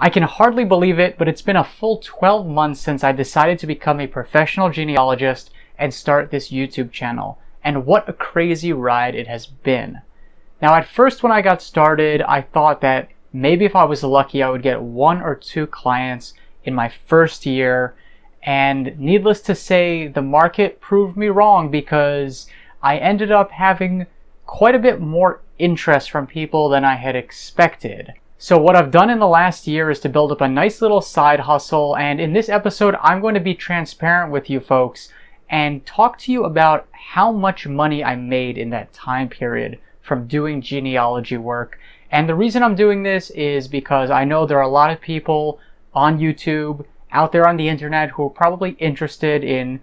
I can hardly believe it, but it's been a full 12 months since I decided to become a professional genealogist and start this YouTube channel. And what a crazy ride it has been. Now, at first when I got started, I thought that maybe if I was lucky, I would get 1 or 2 clients in my first year. And needless to say, the market proved me wrong because I ended up having quite a bit more interest from people than I had expected. So what I've done in the last year is to build up a nice little side hustle, and in this episode I'm going to be transparent with you folks and talk to you about how much money I made in that time period from doing genealogy work. And the reason I'm doing this is because I know there are a lot of people on YouTube, out there on the internet, who are probably interested in,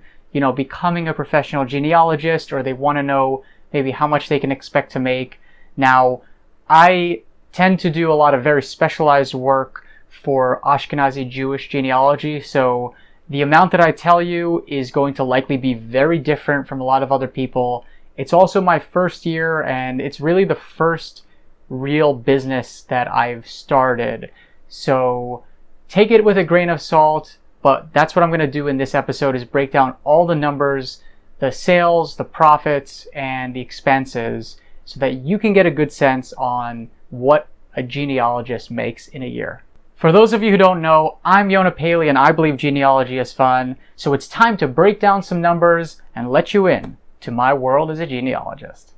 becoming a professional genealogist, or they want to know maybe how much they can expect to make. Now, I tend to do a lot of very specialized work for Ashkenazi Jewish genealogy, so the amount that I tell you is going to likely be very different from a lot of other people. It's also my first year, and it's really the first real business that I've started. So take it with a grain of salt, but that's what I'm going to do in this episode, is break down all the numbers, the sales, the profits, and the expenses, so that you can get a good sense on what a genealogist makes in a year. For those of you who don't know, I'm Yonah Paley and I believe genealogy is fun, so it's time to break down some numbers and let you in to my world as a genealogist.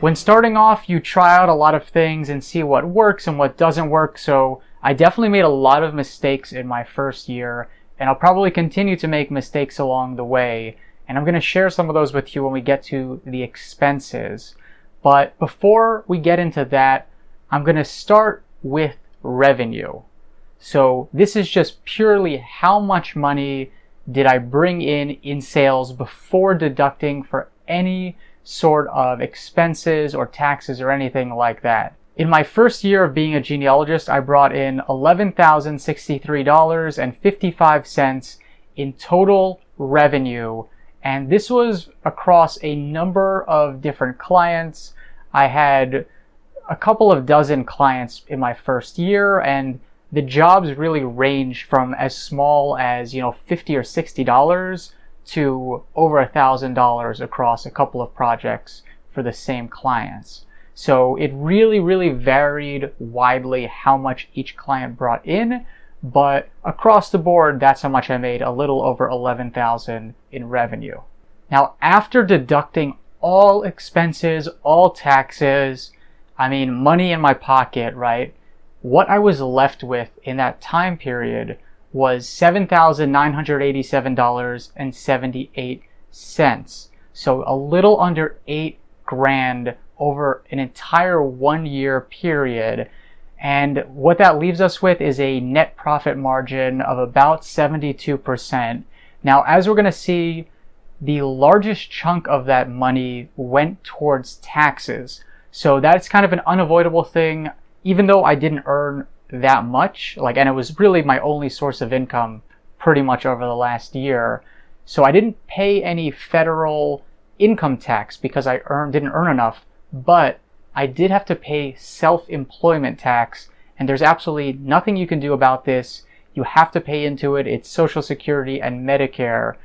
When starting off, you try out a lot of things and see what works and what doesn't work, so I definitely made a lot of mistakes in my first year, and I'll probably continue to make mistakes along the way, and I'm going to share some of those with you when we get to the expenses. But before we get into that, I'm going to start with revenue. So this is just purely how much money did I bring in sales before deducting for any sort of expenses or taxes or anything like that. In my first year of being a genealogist, I brought in $11,063.55 in total revenue, and this was across a number of different clients. I had a couple of dozen clients in my first year, and the jobs really ranged from as small as $50 or $60 to over $1,000 across a couple of projects for the same clients. So it really varied widely how much each client brought in, but across the board, that's how much I made, a little over $11,000 in revenue. Now, after deducting all expenses, all taxes, money in my pocket, right? What I was left with in that time period was $7,987.78. So a little under $8,000 over an entire 1 year period. And what that leaves us with is a net profit margin of about 72%. Now, as we're going to see, the largest chunk of that money went towards taxes. So that's kind of an unavoidable thing, even though I didn't earn that much, and it was really my only source of income pretty much over the last year. So I didn't pay any federal income tax because I didn't earn enough, but I did have to pay self-employment tax, and there's absolutely nothing you can do about this. You have to pay into it. It's Social Security and Medicare,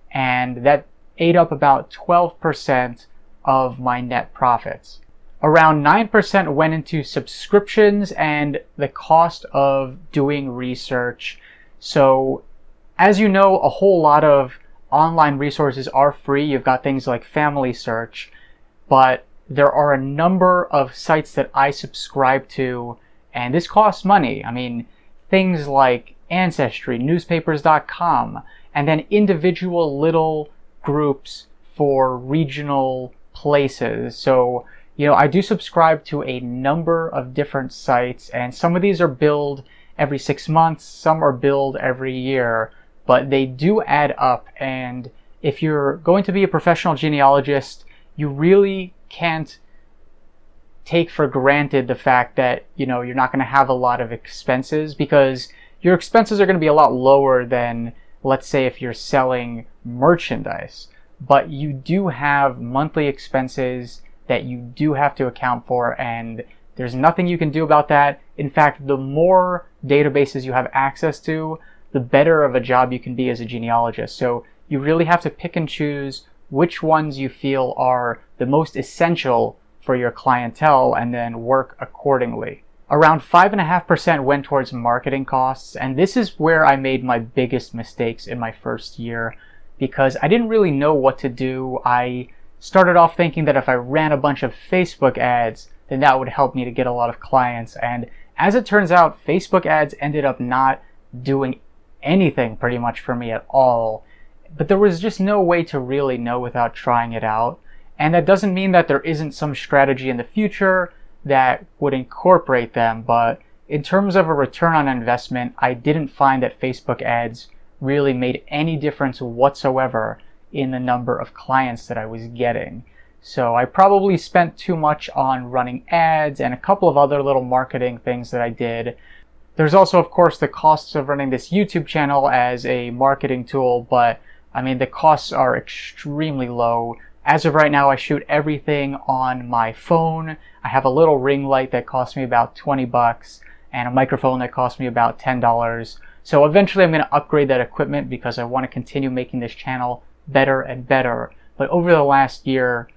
and that ate up about 12% of my net profits. Around 9% went into subscriptions and the cost of doing research. So, as you know, a whole lot of online resources are free. You've got things like Family Search, but there are a number of sites that I subscribe to, and this costs money. Things like Ancestry, newspapers.com, and then individual little groups for regional places. So, I do subscribe to a number of different sites, and some of these are billed every 6 months, some are billed every year, but they do add up. And if you're going to be a professional genealogist, you really can't take for granted the fact that, you're not going to have a lot of expenses, because your expenses are going to be a lot lower than, let's say, if you're selling merchandise. But you do have monthly expenses that you do have to account for, and there's nothing you can do about that. In fact, the more databases you have access to, the better of a job you can be as a genealogist. So you really have to pick and choose which ones you feel are the most essential for your clientele and then work accordingly. Around 5.5% went towards marketing costs, and this is where I made my biggest mistakes in my first year, because I didn't really know what to do. I started off thinking that if I ran a bunch of Facebook ads, then that would help me to get a lot of clients. And as it turns out, Facebook ads ended up not doing anything pretty much for me at all. But there was just no way to really know without trying it out. And that doesn't mean that there isn't some strategy in the future that would incorporate them. But in terms of a return on investment, I didn't find that Facebook ads really made any difference whatsoever in the number of clients that I was getting. So I probably spent too much on running ads and a couple of other little marketing things that I did. There's also, of course, the costs of running this YouTube channel as a marketing tool, but I mean, the costs are extremely low. As of right now, I shoot everything on my phone. I have a little ring light that cost me about 20 bucks and a microphone that cost me about $10. So eventually I'm going to upgrade that equipment because I want to continue making this channel better and better. But over the last year,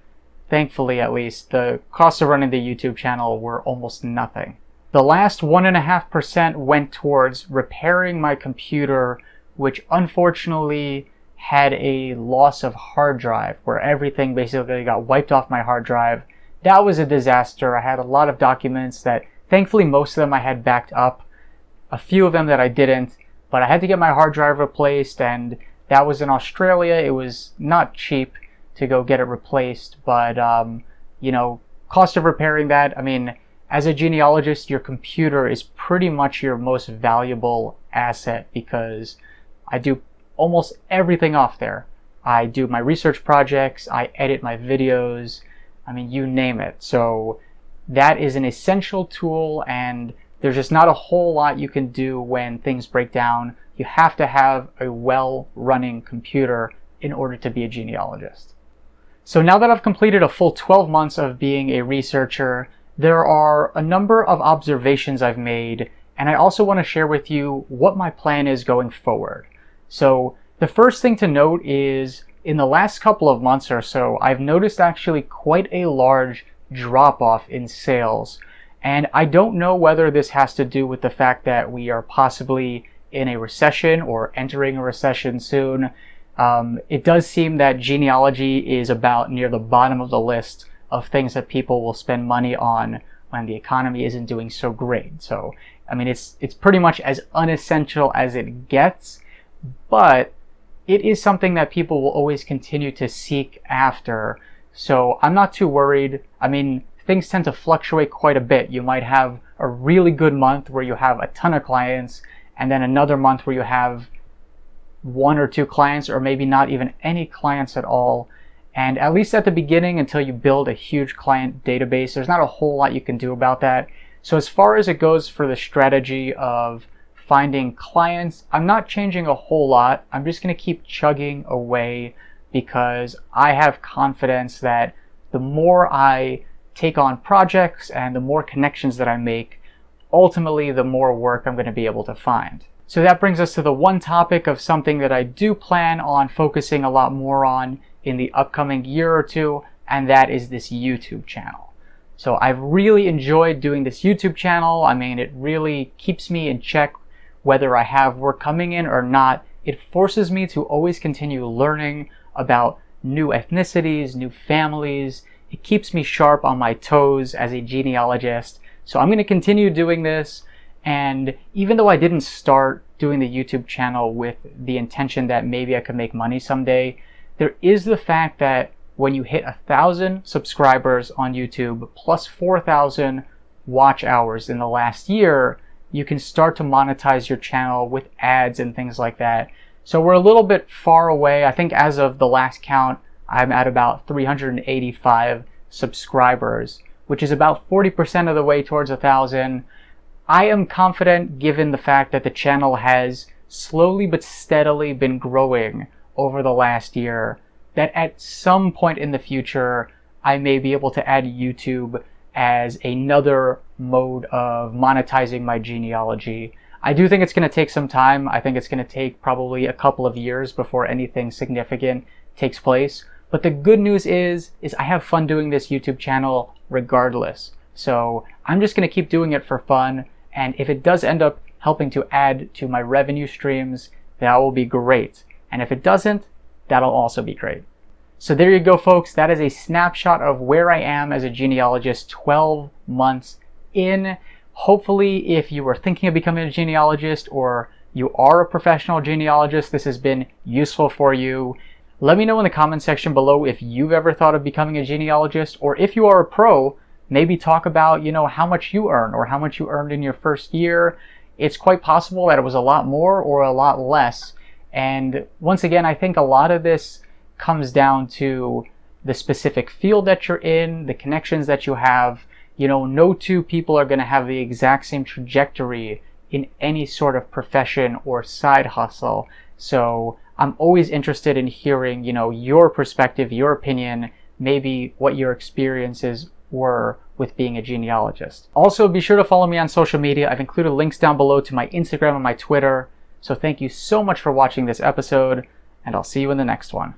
thankfully at least, the costs of running the YouTube channel were almost nothing. The last 1.5% went towards repairing my computer, which unfortunately had a loss of hard drive, where everything basically got wiped off my hard drive. That was a disaster. I had a lot of documents that, thankfully most of them I had backed up, a few of them that I didn't, but I had to get my hard drive replaced, and that was in Australia. It was not cheap to go get it replaced, but cost of repairing that, I mean, as a genealogist, your computer is pretty much your most valuable asset, because I do almost everything off there. I do my research projects, I edit my videos, I mean, you name it. So that is an essential tool, and there's just not a whole lot you can do when things break down. You have to have a well-running computer in order to be a genealogist. So now that I've completed a full 12 months of being a researcher, there are a number of observations I've made, and I also want to share with you what my plan is going forward. So the first thing to note is, in the last couple of months or so, I've noticed actually quite a large drop-off in sales. And I don't know whether this has to do with the fact that we are possibly in a recession or entering a recession soon. It does seem that genealogy is about near the bottom of the list of things that people will spend money on when the economy isn't doing so great. So, I mean, it's pretty much as unessential as it gets, but it is something that people will always continue to seek after. So I'm not too worried. I mean, things tend to fluctuate quite a bit. You might have a really good month where you have a ton of clients, and then another month where you have 1 or 2 clients, or maybe not even any clients at all. And at least at the beginning, until you build a huge client database, there's not a whole lot you can do about that. So as far as it goes for the strategy of finding clients, I'm not changing a whole lot. I'm just going to keep chugging away, because I have confidence that the more I take on projects and the more connections that I make, ultimately the more work I'm going to be able to find. So that brings us to the one topic of something that I do plan on focusing a lot more on in the upcoming year or two, and that is this YouTube channel. So I've really enjoyed doing this YouTube channel. I mean, it really keeps me in check whether I have work coming in or not. It forces me to always continue learning about new ethnicities, new families. It keeps me sharp on my toes as a genealogist. So I'm going to continue doing this. And even though I didn't start doing the YouTube channel with the intention that maybe I could make money someday, there is the fact that when you hit 1,000 subscribers on YouTube plus 4,000 watch hours in the last year, you can start to monetize your channel with ads and things like that. So we're a little bit far away. I think as of the last count, I'm at about 385 subscribers, which is about 40% of the way towards 1,000. I am confident, given the fact that the channel has slowly but steadily been growing over the last year, that at some point in the future, I may be able to add YouTube as another mode of monetizing my genealogy. I do think it's going to take some time. I think it's going to take probably a couple of years before anything significant takes place. But the good news is I have fun doing this YouTube channel regardless. So I'm just going to keep doing it for fun. And if it does end up helping to add to my revenue streams, that will be great. And if it doesn't, that'll also be great. So there you go, folks. That is a snapshot of where I am as a genealogist 12 months in. Hopefully, if you were thinking of becoming a genealogist or you are a professional genealogist, this has been useful for you. Let me know in the comment section below if you've ever thought of becoming a genealogist, or if you are a pro, maybe talk about, how much you earn or how much you earned in your first year. It's quite possible that it was a lot more or a lot less. And once again, I think a lot of this comes down to the specific field that you're in, the connections that you have. No two people are going to have the exact same trajectory in any sort of profession or side hustle. So I'm always interested in hearing, your perspective, your opinion, maybe what your experiences were with being a genealogist. Also, be sure to follow me on social media. I've included links down below to my Instagram and my Twitter. So thank you so much for watching this episode, and I'll see you in the next one.